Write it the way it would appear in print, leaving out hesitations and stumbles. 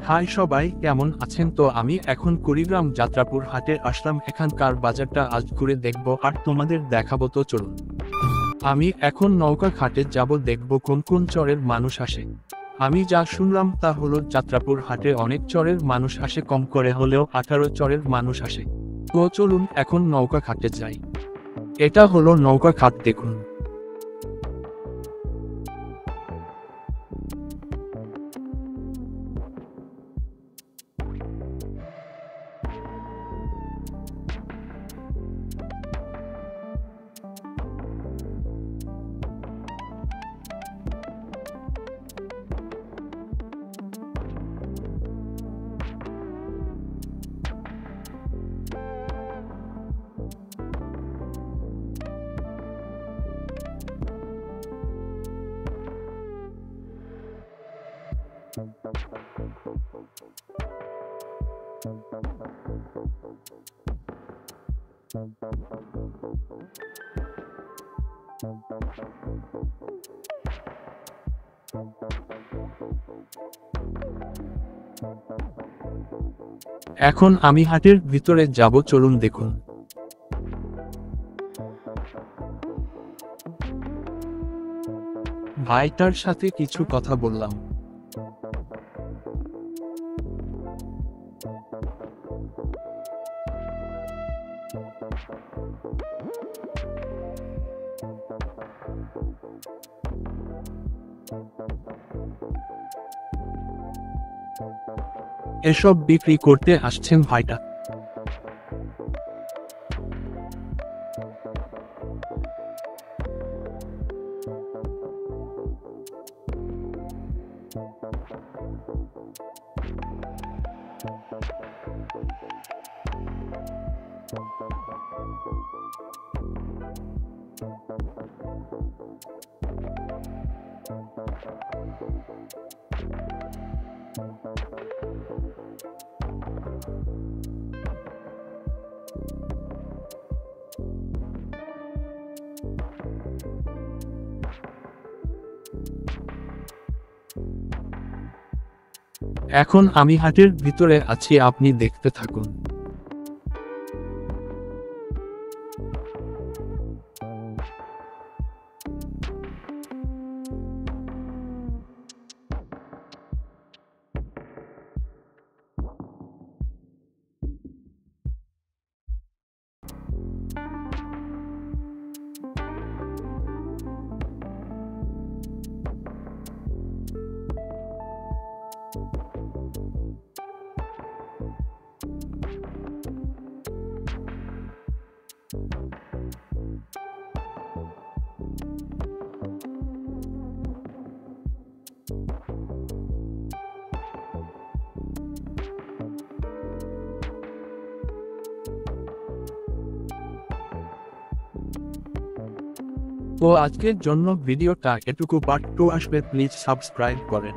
High সবাই, কেমন আছেন? তো আমি এখন কুড়িগ্রাম যাত্রাপুর হাটে আসলাম। এখানকার বাজারটা আজ ঘুরে দেখবো আর তোমাদের দেখাবো। তো চলুন, আমি এখন নৌকা ঘাটে যাব, দেখব কোন কোন চরের মানুষ আসে। আমি যা শুনলাম তা হলো যাত্রাপুর হাটে অনেক চরের মানুষ আসে, কম করে হলেও 18 চরের মানুষ আসে। তো চলুন এখন নৌকা ঘাটে যাই। এটা হলো নৌকা ঘাট, দেখুন। এখন আমি হাটের ভিতরে যাব, চলুন দেখুন। ভাইটার সাথে কিছু কথা বললাম। এসব বিক্রি করতে আসছেন ভাইটা? এখন আমি হাটের ভিতরে আছি, আপনি দেখতে থাকুন। তো আজকের জন্য ভিডিওটা এটুকু, পার্ট 2 আসবে, প্লিজ সাবস্ক্রাইব করেন।